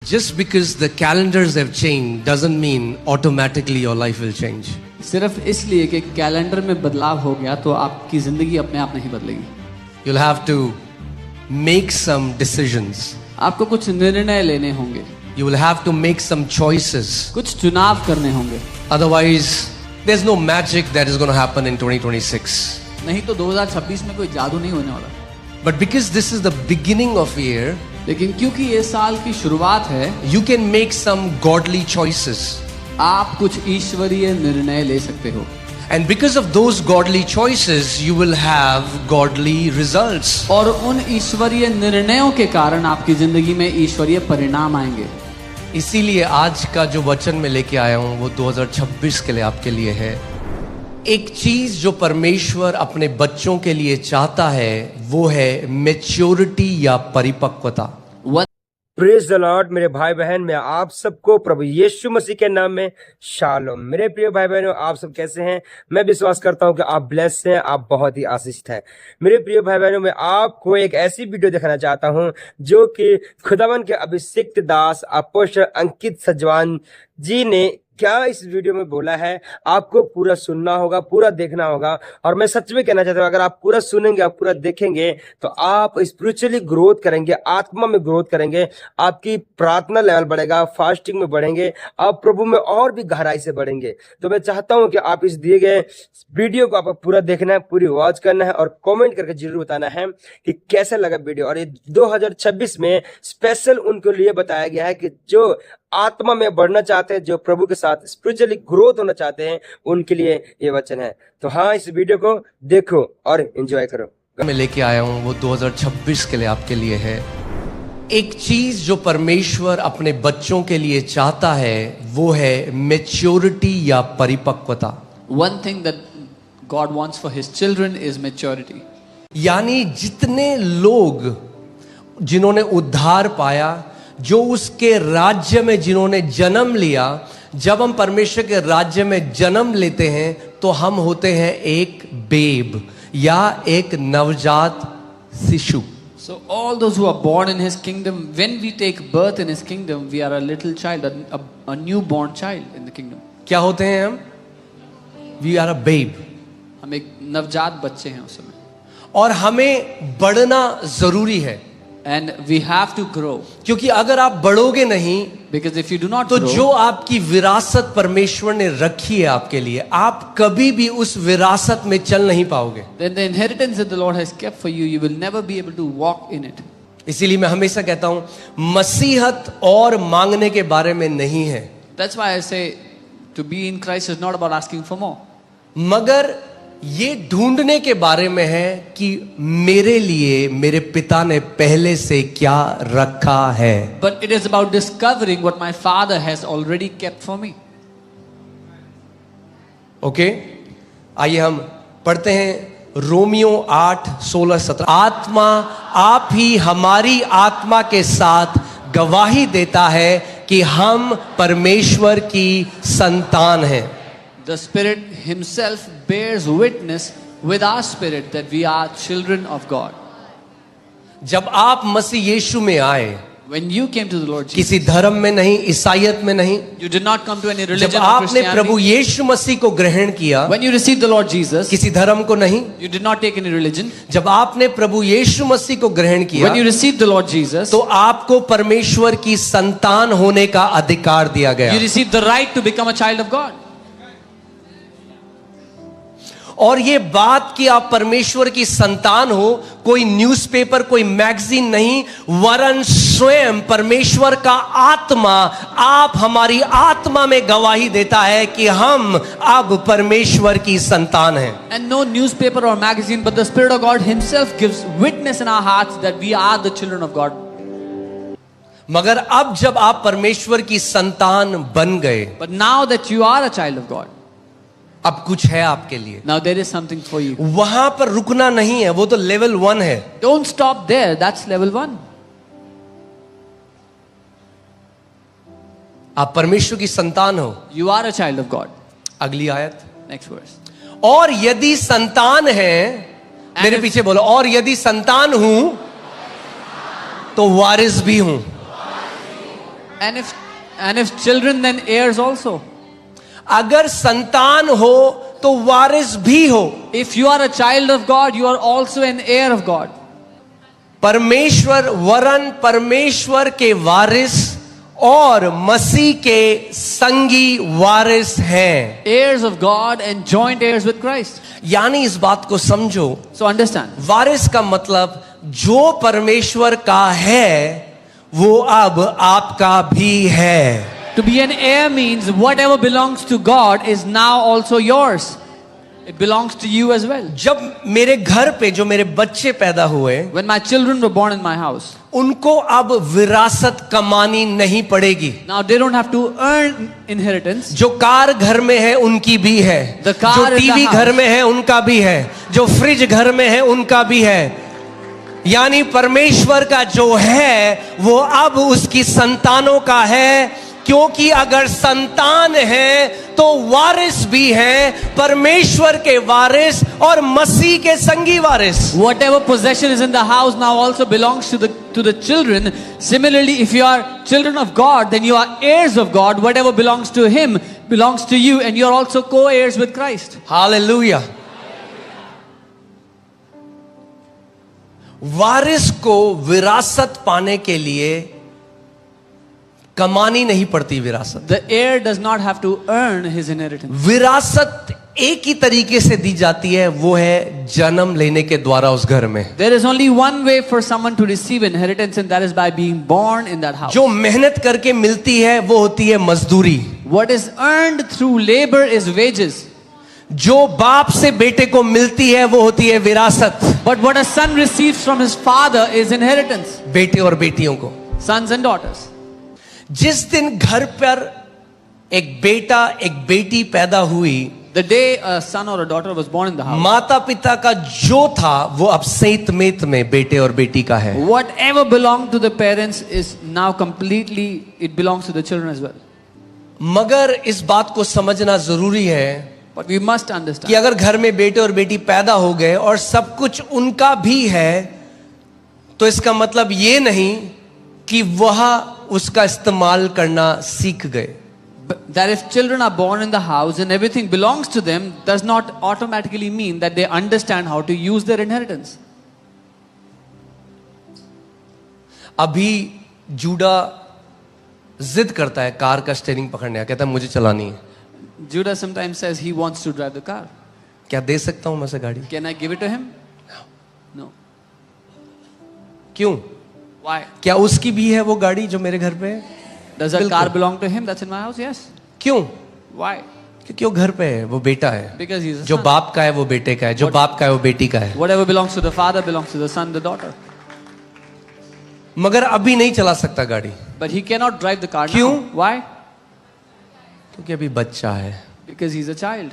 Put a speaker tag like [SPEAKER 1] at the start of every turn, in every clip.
[SPEAKER 1] Just because the calendars have changed doesn't mean automatically your life will change.
[SPEAKER 2] सिर्फ इसलिए कि calendar में बदलाव हो गया तो आपकी जिंदगी अपने आप नहीं बदलेगी.
[SPEAKER 1] You'll have to make some decisions.
[SPEAKER 2] आपको कुछ निर्णय लेने होंगे.
[SPEAKER 1] You will have to make some choices.
[SPEAKER 2] कुछ चुनाव करने होंगे.
[SPEAKER 1] Otherwise, there's no magic that is going to happen in 2026.
[SPEAKER 2] नहीं तो 2026 में कोई जादू नहीं होने वाला.
[SPEAKER 1] But because this is the beginning of year,
[SPEAKER 2] लेकिन क्योंकि ये साल की शुरुआत है,
[SPEAKER 1] you can make some godly choices.
[SPEAKER 2] आप कुछ ईश्वरीय निर्णय ले सकते हो.
[SPEAKER 1] And because of those godly choices, you will have godly results.
[SPEAKER 2] और उन ईश्वरीय निर्णयों के कारण आपकी जिंदगी में ईश्वरीय परिणाम आएंगे.
[SPEAKER 1] इसीलिए आज का जो वचन मैं लेके आया हूं वो 2026 के लिए आपके लिए है. एक चीज जो परमेश्वर अपने बच्चों के लिए चाहता है वो है मैच्योरिटी या परिपक्वता.
[SPEAKER 3] Praise the Lord. मेरे भाई बहन, मैं आप सबको प्रभु यीशु मसीह के नाम में शालोम. मेरे प्रिय भाई बहनों, आप सब कैसे हैं? मैं विश्वास करता हूं कि आप ब्लेस्ड हैं, आप बहुत ही आशीषित हैं. मेरे प्रिय भाई बहनों, मैं आपको एक ऐसी वीडियो दिखाना चाहता हूं जो कि खुदावन के अभिषिक्त दास अपोस्टल अंकित सजवान जी ने क्या इस वीडियो में बोला है. आपको पूरा सुनना होगा, पूरा देखना होगा. और मैं सच में कहना चाहता हूं, अगर आप पूरा सुनेंगे, आप पूरा देखेंगे तो आप स्पिरिचुअली ग्रोथ करेंगे, आत्मा में ग्रोथ करेंगे. आपकी प्रार्थना लेवल बढ़ेगा, फास्टिंग में बढ़ेंगे, आप प्रभु में और भी गहराई से बढ़ेंगे. तो मैं चाहता हूं कि आप इस दिए गए वीडियो को आपको पूरा देखना है, पूरी वॉच करना है और कमेंट करके जरूर बताना है कि कैसा लगा वीडियो. और ये 2026 में स्पेशल उनके लिए बताया गया है कि जो आत्मा में बढ़ना चाहते हैं, जो प्रभु के साथ स्पिरिचुअली ग्रोथ होना चाहते हैं, उनके लिए ये वचन है. तो हाँ, इस वीडियो को देखो और एंजॉय करो.
[SPEAKER 1] मैं लेके आया हूं वो 2026 के लिए आपके लिए है. एक चीज जो परमेश्वर अपने बच्चों के लिए चाहता है वो है मैच्योरिटी या परिपक्वता.
[SPEAKER 2] One thing that God wants for his children is maturity.
[SPEAKER 1] यानी जितने लोग जिन्होंने उद्धार पाया, जो उसके राज्य में जिन्होंने जन्म लिया, जब हम परमेश्वर के राज्य में जन्म लेते हैं तो हम होते हैं एक बेब या एक नवजात शिशु.
[SPEAKER 2] So all those who are born in his kingdom, when we take birth in his kingdom, we are a little child, a newborn child in the kingdom.
[SPEAKER 1] क्या होते हैं हम? We are a babe.
[SPEAKER 2] हम एक नवजात बच्चे हैं उस समय.
[SPEAKER 1] और हमें बढ़ना जरूरी है.
[SPEAKER 2] And we have to grow.
[SPEAKER 1] क्योंकि अगर आप बढ़ोगे नहीं,
[SPEAKER 2] Because if you do not
[SPEAKER 1] तो
[SPEAKER 2] grow,
[SPEAKER 1] जो आपकी विरासत परमेश्वर ने रखी है आपके लिए, आप कभी भी उस विरासत में चल नहीं पाओगे.
[SPEAKER 2] then the inheritance that the Lord has kept for you, you will never be able to walk in it.
[SPEAKER 1] इसीलिए मैं हमेशा कहता हूं, मसीहत और मांगने के बारे में नहीं है.
[SPEAKER 2] That's why I say to be in Christ is not about asking for more.
[SPEAKER 1] मगर ये ढूंढने के बारे में है कि मेरे लिए मेरे पिता ने पहले से क्या रखा है.
[SPEAKER 2] But it is about discovering what my Father has already kept for me.
[SPEAKER 1] Okay, आइए हम पढ़ते हैं रोमियो 8:16-17. आत्मा आप ही हमारी आत्मा के साथ गवाही देता है कि हम परमेश्वर की संतान हैं.
[SPEAKER 2] The Spirit Himself bears witness with our spirit that we are children of God.
[SPEAKER 1] जब आप मसीह यीशु में आए,
[SPEAKER 2] When you came to the Lord Jesus,
[SPEAKER 1] किसी धर्म में नहीं, ईसाईयत में नहीं,
[SPEAKER 2] you did not come to any
[SPEAKER 1] जब
[SPEAKER 2] religion or
[SPEAKER 1] आपने प्रभु
[SPEAKER 2] Christianity.
[SPEAKER 1] यीशु मसीह को ग्रहण किया,
[SPEAKER 2] When you received the Lord Jesus,
[SPEAKER 1] किसी धर्म को नहीं,
[SPEAKER 2] you did not take any religion.
[SPEAKER 1] जब आपने प्रभु यीशु मसीह को ग्रहण किया,
[SPEAKER 2] When you received the Lord Jesus,
[SPEAKER 1] तो आपको परमेश्वर की संतान होने का अधिकार दिया गया.
[SPEAKER 2] you received the right to become a child of God.
[SPEAKER 1] और ये बात कि आप परमेश्वर की संतान हो, कोई न्यूज़पेपर, कोई मैगजीन नहीं, वरन स्वयं परमेश्वर का आत्मा आप हमारी आत्मा में गवाही देता है कि हम अब परमेश्वर की संतान हैं.
[SPEAKER 2] And no newspaper or magazine, but the Spirit of God Himself gives witness in our hearts that we are the children of God.
[SPEAKER 1] मगर अब जब आप परमेश्वर की संतान बन गए,
[SPEAKER 2] But now that you are a child of God,
[SPEAKER 1] अब कुछ है आपके लिए.
[SPEAKER 2] now there is something for you.
[SPEAKER 1] वहां पर रुकना नहीं है, वो तो लेवल 1 है.
[SPEAKER 2] Don't stop there. That's level 1.
[SPEAKER 1] आप परमेश्वर की संतान हो.
[SPEAKER 2] You are a child of God.
[SPEAKER 1] अगली आयत.
[SPEAKER 2] Next verse.
[SPEAKER 1] और यदि संतान है, मेरे पीछे बोलो, और यदि संतान हूं तो वारिस भी हूं.
[SPEAKER 2] And if children, then heirs also.
[SPEAKER 1] अगर संतान हो तो वारिस भी हो.
[SPEAKER 2] If you are a child of God, you are also an heir of God.
[SPEAKER 1] परमेश्वर वरन परमेश्वर के वारिस और मसीह के संगी वारिस हैं.
[SPEAKER 2] Heirs of God and joint heirs with Christ.
[SPEAKER 1] यानी इस बात को समझो,
[SPEAKER 2] So understand.
[SPEAKER 1] वारिस का मतलब जो परमेश्वर का है वो अब आपका भी है.
[SPEAKER 2] To be an heir means whatever belongs to God is now also yours. It belongs to you as well.
[SPEAKER 1] जब मेरे घर पे जो मेरे बच्चे पैदा हुए,
[SPEAKER 2] When my children were born in my house,
[SPEAKER 1] उनको अब विरासत कमानी नहीं पड़ेगी.
[SPEAKER 2] now they don't have to earn inheritance.
[SPEAKER 1] जो कार घर में है उनकी भी है,
[SPEAKER 2] The car
[SPEAKER 1] जो
[SPEAKER 2] in the
[SPEAKER 1] टीवी
[SPEAKER 2] house.
[SPEAKER 1] घर में है उनका भी है, जो फ्रिज घर में है उनका भी है. यानी परमेश्वर का जो है वो अब उसकी संतानों का है. क्योंकि अगर संतान है तो वारिस भी है, परमेश्वर के वारिस और मसीह के संगी वारिस.
[SPEAKER 2] Whatever possession is in the house now also belongs to the children. Similarly, if you are children of God, then you are heirs of God. Whatever belongs to Him belongs to you, and you are also co-heirs with Christ.
[SPEAKER 1] Hallelujah. वारिस को विरासत पाने के लिए कमानी नहीं पड़ती. विरासत
[SPEAKER 2] The heir does not have to earn his inheritance.
[SPEAKER 1] विरासत एक ही तरीके से दी जाती है, वो है जन्म लेने के द्वारा उस घर में.
[SPEAKER 2] There is only one way for someone to receive inheritance, and that is by being born in that house.
[SPEAKER 1] जो मेहनत करके मिलती है वो होती है मजदूरी.
[SPEAKER 2] What is earned through labor is wages.
[SPEAKER 1] जो बाप से बेटे को मिलती है वो होती है विरासत.
[SPEAKER 2] But what a son receives from his father is inheritance.
[SPEAKER 1] बेटे और बेटियों को.
[SPEAKER 2] Sons and daughters.
[SPEAKER 1] जिस दिन घर पर एक बेटा एक बेटी पैदा हुई,
[SPEAKER 2] The day a son or a daughter was born in the house,
[SPEAKER 1] माता पिता का जो था वो अब सेत मेत में बेटे और बेटी का है.
[SPEAKER 2] whatever belonged to the parents is now completely, it belongs to the children as well.
[SPEAKER 1] मगर इस बात को समझना जरूरी है
[SPEAKER 2] But we must
[SPEAKER 1] कि
[SPEAKER 2] understand,
[SPEAKER 1] अगर घर में बेटे और बेटी पैदा हो गए और सब कुछ उनका भी है, तो इसका मतलब ये नहीं कि वह उसका इस्तेमाल करना सीख गए.
[SPEAKER 2] that if children are born in the house and everything belongs to them, does not automatically mean that they understand how to use their inheritance.
[SPEAKER 1] अभी जूडा जिद करता है कार का स्टीयरिंग पकड़ने का, कहता है मुझे चलानी है.
[SPEAKER 2] Judah sometimes says he wants to drive the car.
[SPEAKER 1] क्या दे सकता हूं मैं से गाड़ी?
[SPEAKER 2] Can I give it to him? No.
[SPEAKER 1] क्यों?
[SPEAKER 2] Why?
[SPEAKER 1] क्या उसकी भी है वो गाड़ी जो मेरे घर पे है?
[SPEAKER 2] Does that
[SPEAKER 1] बिल्कुल.
[SPEAKER 2] car belong to him that's in my house? Yes.
[SPEAKER 1] क्यों?
[SPEAKER 2] Why?
[SPEAKER 1] क्योंकि वो घर पे है, वो बेटा है.
[SPEAKER 2] Because he's a
[SPEAKER 1] जो
[SPEAKER 2] son.
[SPEAKER 1] बाप का है वो बेटे का है, जो बाप का है वो बेटी का है.
[SPEAKER 2] Whatever belongs to the father belongs to the son, the daughter.
[SPEAKER 1] मगर अभी नहीं चला सकता गाड़ी,
[SPEAKER 2] But he cannot drive the car
[SPEAKER 1] क्यों?
[SPEAKER 2] now. Why?
[SPEAKER 1] क्योंकि अभी बच्चा है.
[SPEAKER 2] Because he's a child.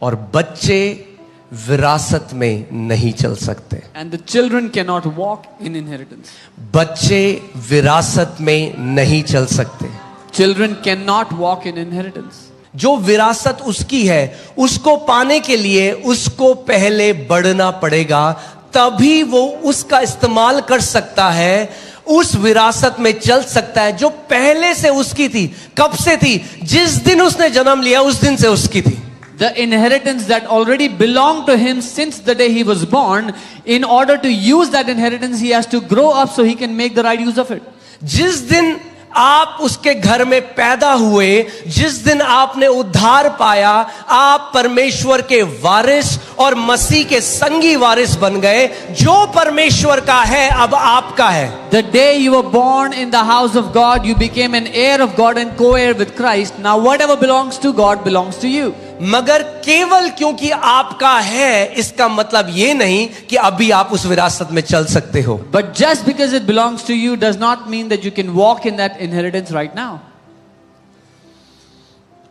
[SPEAKER 1] और बच्चे विरासत में नहीं चल सकते.
[SPEAKER 2] And the children cannot walk in inheritance.
[SPEAKER 1] बच्चे विरासत में नहीं चल सकते.
[SPEAKER 2] Children cannot walk in inheritance.
[SPEAKER 1] जो विरासत उसकी है उसको पाने के लिए उसको पहले बढ़ना पड़ेगा, तभी वो उसका इस्तेमाल कर सकता है, उस विरासत में चल सकता है जो पहले से उसकी थी. कब से थी? जिस दिन उसने जन्म लिया उस दिन से उसकी थी.
[SPEAKER 2] The inheritance that already belonged to him since the day he was born, in order to use that inheritance, he has to grow up so he can make the right use of it.
[SPEAKER 1] जिस दिन आप उसके घर में पैदा हुए, जिस दिन आपने उद्धार पाया, आप परमेश्वर के वारिस और मसीह के संगी वारिस बन गए. जो परमेश्वर का है अब आपका है.
[SPEAKER 2] The day you were born in the house of God, you became an heir of God and co-heir with Christ. Now whatever belongs to God belongs to you.
[SPEAKER 1] मगर केवल क्योंकि आपका है इसका मतलब ये नहीं कि अभी आप उस विरासत में चल सकते हो.
[SPEAKER 2] But just because it belongs to you does not mean that you can walk in that inheritance right now.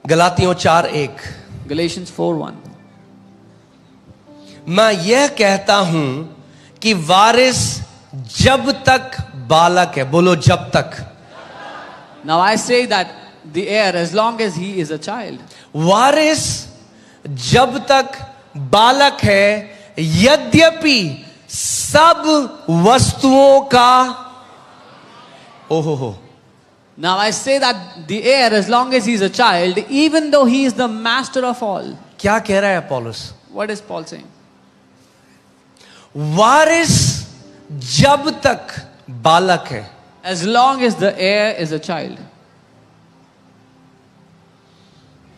[SPEAKER 1] गलातियों 4:1.
[SPEAKER 2] Galatians 4:1.
[SPEAKER 1] मैं यह कहता हूं कि वारिस जब तक बालक है. बोलो जब तक.
[SPEAKER 2] Now I say that the heir, as long as he is a child.
[SPEAKER 1] वारिस जब तक बालक है, यद्यपि सब वस्तुओं का, ओहो हो,
[SPEAKER 2] Now I say that the heir, as long as he is a child, even though he is the master of all.
[SPEAKER 1] क्या कह रहा है पौलुस?
[SPEAKER 2] What is Paul saying?
[SPEAKER 1] वारिस जब तक बालक है,
[SPEAKER 2] As long as the heir is a child.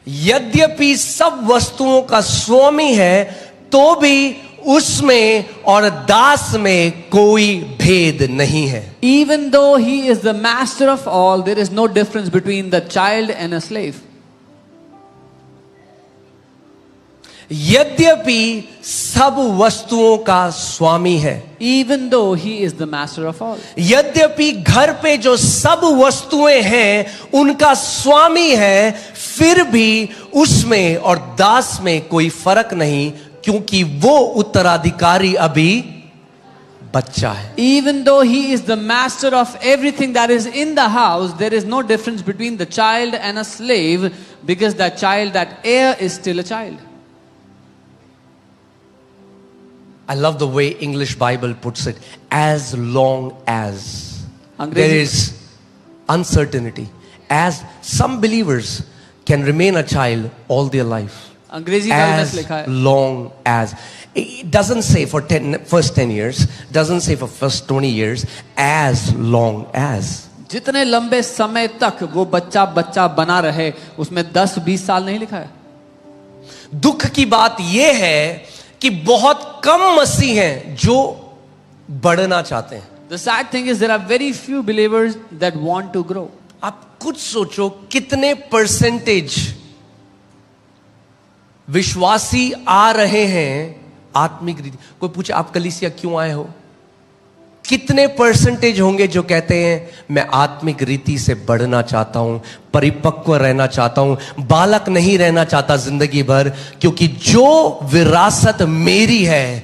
[SPEAKER 1] यद्यपि सब वस्तुओं का स्वामी है, तो भी उसमें और दास में कोई भेद नहीं है.
[SPEAKER 2] Even though he is the master of all, there is no difference between the child and a slave.
[SPEAKER 1] यद्यपि सब वस्तुओं का स्वामी है,
[SPEAKER 2] Even though he is the master of all.
[SPEAKER 1] यद्यपि घर पे जो सब वस्तुएं हैं उनका स्वामी है, फिर भी उसमें और दास में कोई फर्क नहीं, क्योंकि वो उत्तराधिकारी अभी बच्चा है.
[SPEAKER 2] Even though he is the master of everything that is in the house, there is no difference between the child and a slave, because that child, that heir, is still a child.
[SPEAKER 1] I love the way English Bible puts it. As long as
[SPEAKER 2] अंग्रेजी-
[SPEAKER 1] there is uncertainty, as some believers can remain a child all their life.
[SPEAKER 2] अंग्रेजी में
[SPEAKER 1] As
[SPEAKER 2] लिखा है.
[SPEAKER 1] long as. It doesn't say for first 10 years, doesn't say for first 20 years, as long as.
[SPEAKER 2] जितने लंबे समय तक वो बच्चा बच्चा बना रहे, उसमें 10-20 साल नहीं लिखा है.
[SPEAKER 1] दुख की बात यह है कि बहुत कम मसीह हैं जो बढ़ना चाहते हैं.
[SPEAKER 2] The sad thing is there are very few believers that want to grow.
[SPEAKER 1] आप कुछ सोचो, कितने परसेंटेज विश्वासी आ रहे हैं आत्मिक रीति. कोई पूछे आप कलीसिया क्यों आए हो, कितने परसेंटेज होंगे जो कहते हैं मैं आत्मिक रीति से बढ़ना चाहता हूं, परिपक्व रहना चाहता हूं, बालक नहीं रहना चाहता जिंदगी भर, क्योंकि जो विरासत मेरी है,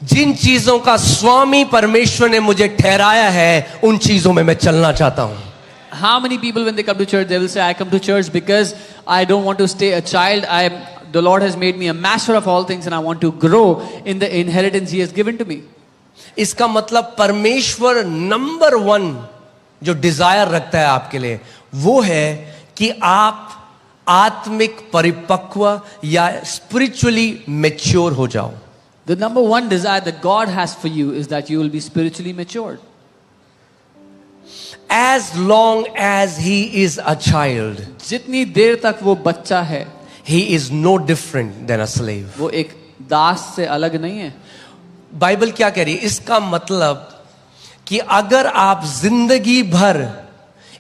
[SPEAKER 1] जिन चीजों का स्वामी परमेश्वर ने मुझे ठहराया है, उन चीजों में मैं चलना चाहता हूं.
[SPEAKER 2] How many people when they come to church, they will say, I come to church because I don't want to stay a child. The Lord has made me a master of all things and I want to grow in the inheritance He has given to me.
[SPEAKER 1] इसका मतलब परमेश्वर number 1 जो Dzire रखता है आपके लिए, वो है कि आप आत्मिक परिपक्व या स्पिरिचुअली मैच्योर हो जाओ.
[SPEAKER 2] The number one desire that God has for you is that you will be spiritually matured.
[SPEAKER 1] As long as he is a child,
[SPEAKER 2] जितनी देर तक वो बच्चा है,
[SPEAKER 1] he is no different than a slave.
[SPEAKER 2] वो एक दास से अलग नहीं है.
[SPEAKER 1] बाइबल क्या कह रही है? इसका मतलब कि अगर आप जिंदगी भर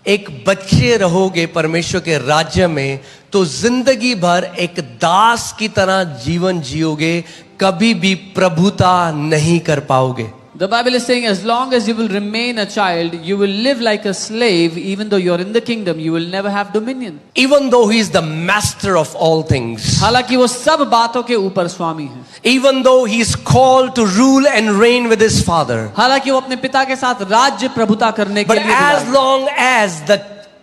[SPEAKER 1] एक बच्चे रहोगे परमेश्वर के राज्य में, तो जिंदगी भर एक दास की तरह जीवन जियोगे, कभी भी प्रभुता नहीं कर पाओगे.
[SPEAKER 2] The Bible is saying as long as you will remain a child, you will live like a slave. Even though you are in the kingdom, you will never have dominion.
[SPEAKER 1] Even though he is the master of all things,
[SPEAKER 2] हालांकि वो सब बातों के ऊपर स्वामी है.
[SPEAKER 1] even though he is called to rule and reign with his father,
[SPEAKER 2] हालांकि वो अपने पिता के साथ राज्य प्रभुता करने के
[SPEAKER 1] but
[SPEAKER 2] लिए बुलाया.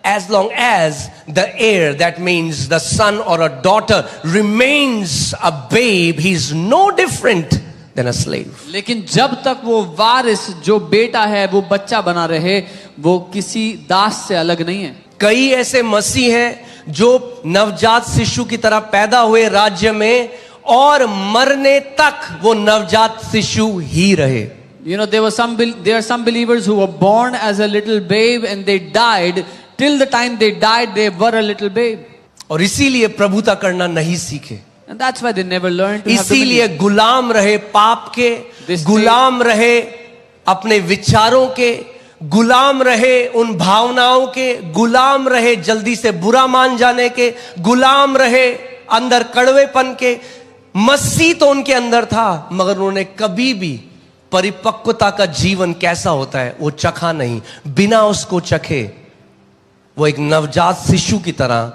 [SPEAKER 1] as long as the heir, that means the son or a daughter, remains a babe, he is no different than a slave.
[SPEAKER 2] लेकिन जब तक वो वारिस जो बेटा है वो बच्चा बना रहे, वो किसी दास से अलग नहीं है.
[SPEAKER 1] कई ऐसे मसीह हैं जो नवजात शिशु की तरह पैदा हुए राज्य में, और मरने तक वो नवजात शिशु ही रहे.
[SPEAKER 2] You know, there are some believers who were born as a little babe and they died. Till the time they died, they were a little babe.
[SPEAKER 1] और इसीलिए प्रभुता करना नहीं सीखे.
[SPEAKER 2] And that's why they never learned to have
[SPEAKER 1] इसीलिए
[SPEAKER 2] dominion.
[SPEAKER 1] गुलाम रहे पाप के,
[SPEAKER 2] This
[SPEAKER 1] गुलाम रहे अपने विचारों के, गुलाम रहे उन भावनाओं के, गुलाम रहे जल्दी से बुरा मान जाने के, गुलाम रहे अंदर कड़वेपन के. मसीह तो उनके अंदर था, मगर उन्होंने कभी भी परिपक्वता का जीवन कैसा होता है वो चखा नहीं. बिना उसको चखे वो एक नवजात शिशु की तरह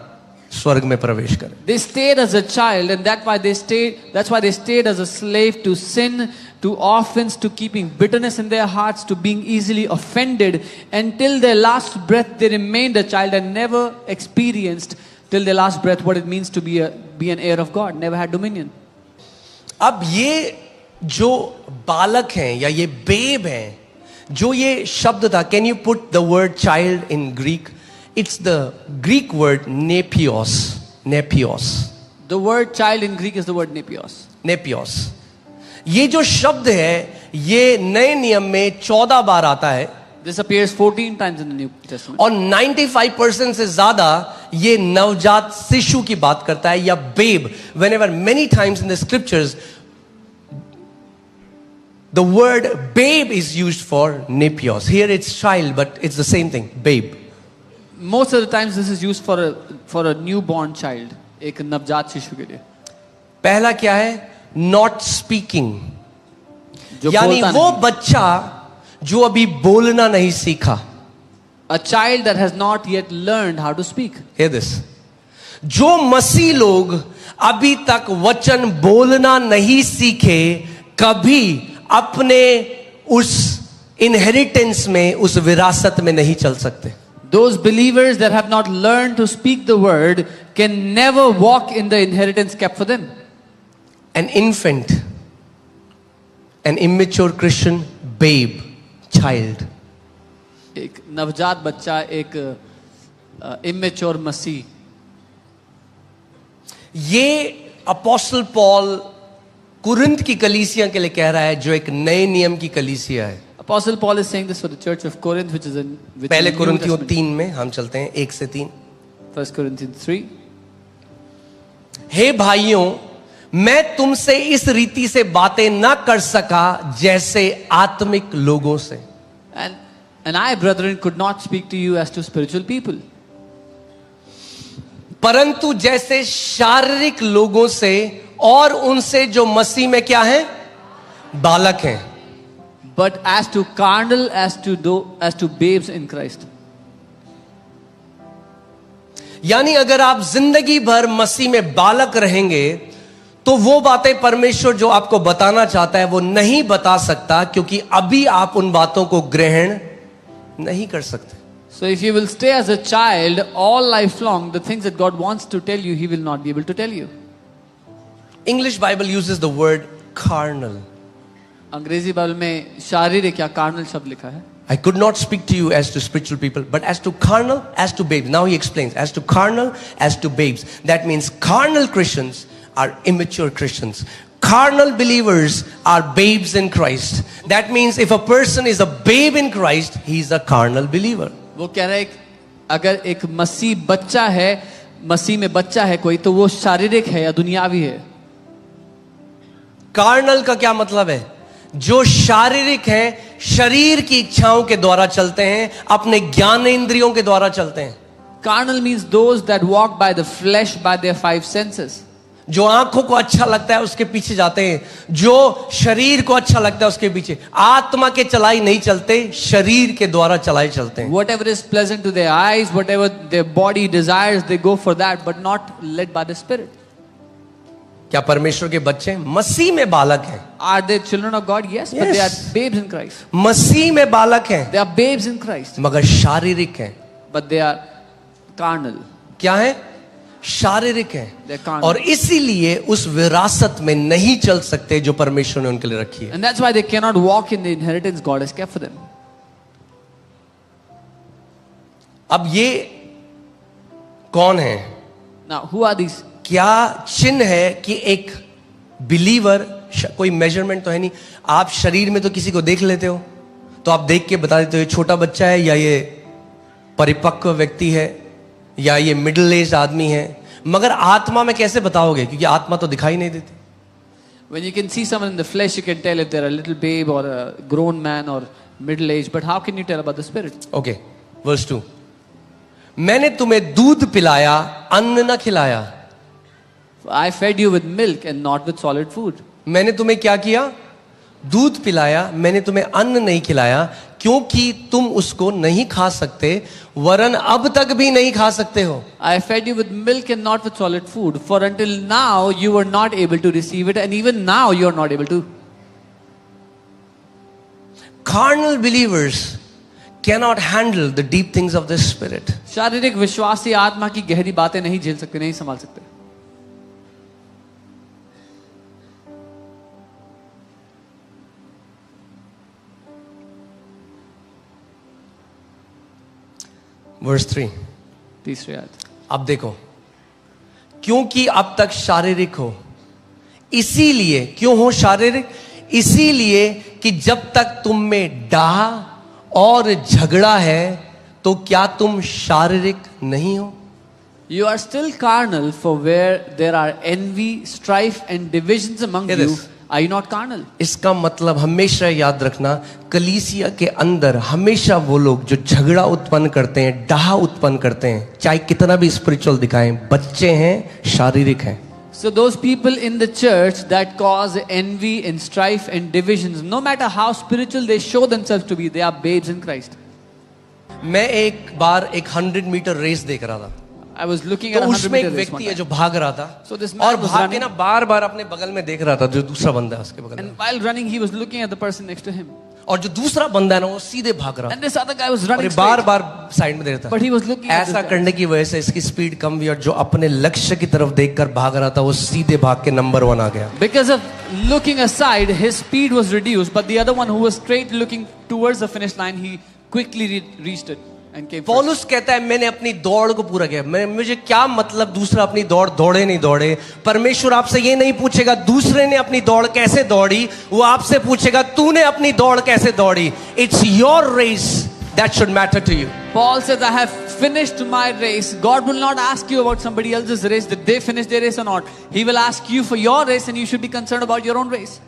[SPEAKER 1] स्वर्ग में प्रवेश करे.
[SPEAKER 2] They stayed as a child, and that's why they stayed as a slave to sin, to offense, to keeping bitterness in their hearts, to being easily offended. Until their last breath, they remained a child and never experienced till their last breath what it means to be an heir of God. Never had dominion.
[SPEAKER 1] अब ये जो बालक हैं या ये babe हैं, जो ये शब्द था, can you put the word child in Greek? It's the Greek word nepios. Nepios.
[SPEAKER 2] The word child in Greek is the word nepios.
[SPEAKER 1] नेपियोस। ये जो शब्द है ये नए नियम में 14 बार आता है
[SPEAKER 2] This appears 14 times in the New Testament.
[SPEAKER 1] और 95% से ज्यादा ये नवजात शिशु की बात करता है या babe. Whenever many times in the scriptures the word babe is used for nepios. Here it's child, but it's the same thing, babe.
[SPEAKER 2] Most of the times this is used for a newborn child, एक नवजात शिशु के लिए,
[SPEAKER 1] पहला क्या है? Not speaking.
[SPEAKER 2] जो
[SPEAKER 1] यानी
[SPEAKER 2] बोलता
[SPEAKER 1] वो
[SPEAKER 2] नहीं।
[SPEAKER 1] बच्चा जो अभी बोलना नहीं सीखा।
[SPEAKER 2] A child that has not yet learned how to speak.
[SPEAKER 1] Hear this. जो मसीह लोग अभी तक वचन बोलना नहीं सीखे, कभी अपने उस इनहेरिटेंस में, उस विरासत में नहीं चल सकते।
[SPEAKER 2] Those believers that have not learned to speak the word can never walk in the inheritance kept for them.
[SPEAKER 1] An infant, an immature Christian, babe, child.
[SPEAKER 2] एक नवजात बच्चा, एक immature मसीह।
[SPEAKER 1] ये अपोस्टल पॉल कुरिन्थ की कलीसिया के लिए कह रहा है जो एक नए नियम की कलीसिया है।
[SPEAKER 2] Apostle Paul is saying this for the church of Corinth, which is
[SPEAKER 1] पहले
[SPEAKER 2] New
[SPEAKER 1] कुरिन्थियों
[SPEAKER 2] Testament.
[SPEAKER 1] 3 में हम चलते हैं 1 से 3।
[SPEAKER 2] 1 Corinthians 3.
[SPEAKER 1] हे भाइयों, मैं तुमसे इस रीति से बातें ना कर सका जैसे आत्मिक लोगों से।
[SPEAKER 2] And I, brethren, could not speak to you as to spiritual people,
[SPEAKER 1] परंतु जैसे शारीरिक लोगों से और उनसे जो मसीह में क्या है? बालक हैं।
[SPEAKER 2] but as to carnal, as to babes in Christ.
[SPEAKER 1] यानी अगर आप जिंदगी भर मसीह में बालक रहेंगे तो वो बातें परमेश्वर जो आपको बताना चाहता है वो नहीं बता सकता, क्योंकि अभी आप उन बातों को ग्रहण नहीं कर सकते।
[SPEAKER 2] So if you will stay as a child all lifelong, the things that God wants to tell you, He will not be able to tell you.
[SPEAKER 1] English Bible uses the word carnal.
[SPEAKER 2] अंग्रेजी Bible में शारीरिक या carnal शब्द लिखा है।
[SPEAKER 1] I could not speak to you as to spiritual people, but as to carnal, as to babes. Now he explains, as to carnal, as to babes. That means carnal Christians are immature Christians. Carnal believers are babes in Christ. That means if a person is a babe in Christ, he is a carnal believer.
[SPEAKER 2] वो कह रहा है अगर एक मसीह बच्चा है, मसीह में बच्चा है कोई, तो वो शारीरिक है या दुनियावी है।
[SPEAKER 1] कार्नल का क्या मतलब है? जो शारीरिक है, शरीर की इच्छाओं के द्वारा चलते हैं, अपने ज्ञान इंद्रियों के द्वारा चलते हैं।
[SPEAKER 2] Carnal means those that walk by the flesh, by their five senses.
[SPEAKER 1] जो आंखों को अच्छा लगता है उसके पीछे जाते हैं, जो शरीर को अच्छा लगता है उसके पीछे। आत्मा के चलाई नहीं चलते, शरीर के द्वारा चलाए चलते हैं।
[SPEAKER 2] Whatever is pleasant to their eyes, whatever their body desires, they go for that, but not led by the Spirit.
[SPEAKER 1] क्या परमेश्वर के बच्चे मसीह में बालक हैं?
[SPEAKER 2] Are they children of God? Yes, but they are
[SPEAKER 1] Yes.
[SPEAKER 2] babes in Christ.
[SPEAKER 1] मसीह में बालक हैं,
[SPEAKER 2] They are babes in Christ,
[SPEAKER 1] मगर शारीरिक हैं।
[SPEAKER 2] but they are carnal.
[SPEAKER 1] क्या है? शारीरिक हैं।
[SPEAKER 2] They're carnal.
[SPEAKER 1] और इसीलिए उस विरासत में नहीं चल सकते जो परमेश्वर ने उनके लिए रखी है।
[SPEAKER 2] And that's why they cannot walk in the inheritance God has kept for them.
[SPEAKER 1] अब ये कौन है?
[SPEAKER 2] Now, who are these?
[SPEAKER 1] क्या चिन्ह है कि एक बिलीवर, कोई मेजरमेंट तो है नहीं। आप शरीर में तो किसी को देख लेते हो तो आप देख के बता देते हो ये छोटा बच्चा है या ये परिपक्व व्यक्ति है या ये मिडिल एज आदमी है, मगर आत्मा में कैसे बताओगे? क्योंकि आत्मा तो दिखाई नहीं देती।
[SPEAKER 2] When you can see someone in the flesh, you can tell if they're a little babe or a grown man or middle age, but how can you tell about the Spirit?
[SPEAKER 1] Okay, verse 2। मैंने तुम्हें दूध पिलाया, अन्न न खिलाया।
[SPEAKER 2] I fed you with milk and not with solid food.
[SPEAKER 1] मैंने तुम्हें क्या किया? दूध पिलाया, मैंने तुम्हें अन्न नहीं खिलाया, क्योंकि तुम उसको नहीं खा सकते, वरन अब तक भी नहीं खा सकते हो।
[SPEAKER 2] I fed you with milk and not with solid food, for until now you were not able to receive it, and even now you are not able to.
[SPEAKER 1] Carnal believers cannot handle the deep things of the Spirit.
[SPEAKER 2] शारीरिक विश्वासी आत्मा की गहरी बातें नहीं झेल सकते, नहीं संभाल सकते।
[SPEAKER 1] Verse 3,
[SPEAKER 2] तीसरी आयत.
[SPEAKER 1] अब देखो, क्योंकि अब तक शारीरिक हो, इसीलिए क्यों हो शारीरिक? इसीलिए कि जब तक तुम में डाह और झगड़ा है तो क्या तुम शारीरिक नहीं हो?
[SPEAKER 2] You are still carnal, for where there are envy, strife and divisions among
[SPEAKER 1] Hear
[SPEAKER 2] you,
[SPEAKER 1] this.
[SPEAKER 2] are you not carnal?
[SPEAKER 1] इसका मतलब हमेशा याद रखना, कलीसिया के अंदर हमेशा वो लोग जो झगड़ा उत्पन्न करते हैं, डाह उत्पन्न करते हैं, चाहे कितना भी स्पिरिचुअल दिखाएं, बच्चे हैं, शारीरिक हैं.
[SPEAKER 2] So those people in the church that cause envy and strife and divisions, no matter how spiritual they show themselves to be, they are babes in Christ.
[SPEAKER 1] मैं एक बार एक 100 मीटर रेस देख रहा था.
[SPEAKER 2] I was looking
[SPEAKER 1] तो
[SPEAKER 2] at a 100
[SPEAKER 1] उसमें एक
[SPEAKER 2] meter race one
[SPEAKER 1] व्यक्ति है
[SPEAKER 2] time.
[SPEAKER 1] जो भाग रहा था,
[SPEAKER 2] So this man
[SPEAKER 1] और
[SPEAKER 2] was
[SPEAKER 1] भाग के
[SPEAKER 2] running.
[SPEAKER 1] ना बार बार अपने बगल में देख रहा था, जो दूसरा बंदा है उसके बगल में,
[SPEAKER 2] And while running, he was looking at the person next to him.
[SPEAKER 1] और जो दूसरा बंदा है ना वो सीधे भाग रहा था
[SPEAKER 2] And this other guy was
[SPEAKER 1] और
[SPEAKER 2] running
[SPEAKER 1] ये बार
[SPEAKER 2] straight.
[SPEAKER 1] बार साइड में देखता.
[SPEAKER 2] But he was looking at this
[SPEAKER 1] ऐसा
[SPEAKER 2] guy.
[SPEAKER 1] करने की वजह से इसकी स्पीड कम हुई और जो अपने लक्ष्य की तरफ देखकर भाग रहा था वो सीधे भाग के नंबर 1 आ गया.
[SPEAKER 2] Because of looking aside, his speed was reduced. But the other one who was straight looking towards the finish line, he quickly reached it and came first.
[SPEAKER 1] पौलुस कहता है मैंने अपनी दौड़ को पूरा किया. मुझे क्या मतलब दूसरा अपनी दौड़ दौड़े नहीं दौड़े? परमेश्वर आपसे ये नहीं पूछेगा दूसरे ने अपनी दौड़ कैसे दौड़ी, वो आपसे पूछेगा तूने अपनी दौड़ कैसे दौड़ी. It's your race that should matter to you.
[SPEAKER 2] Paul says, I have finished my race. God will not ask you about somebody else's race. Did they finish their race or not? He will ask you for your race, and you should be concerned about your own race.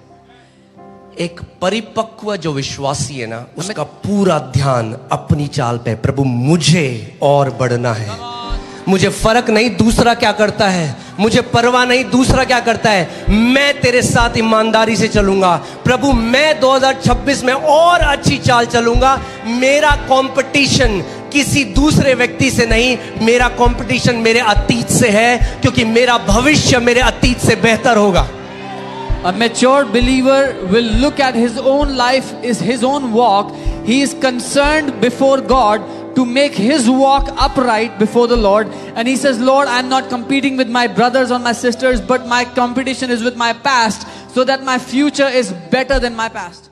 [SPEAKER 1] एक परिपक्व जो विश्वासी है ना, उसका पूरा ध्यान अपनी चाल पे, प्रभु मुझे और बढ़ना है. मुझे फर्क नहीं दूसरा क्या करता है, मुझे परवाह नहीं दूसरा क्या करता है, मैं तेरे साथ ईमानदारी से चलूंगा. प्रभु मैं 2026 में और अच्छी चाल चलूंगा. मेरा कंपटीशन किसी दूसरे व्यक्ति से नहीं, मेरा कंपटीशन मेरे अतीत से है, क्योंकि मेरा भविष्य मेरे अतीत से बेहतर होगा.
[SPEAKER 2] A mature believer will look at his own life, is his own walk. He is concerned before God to make his walk upright before the Lord. And he says, Lord, I'm not competing with my brothers or my sisters, but my competition is with my past, so that my future is better than my past.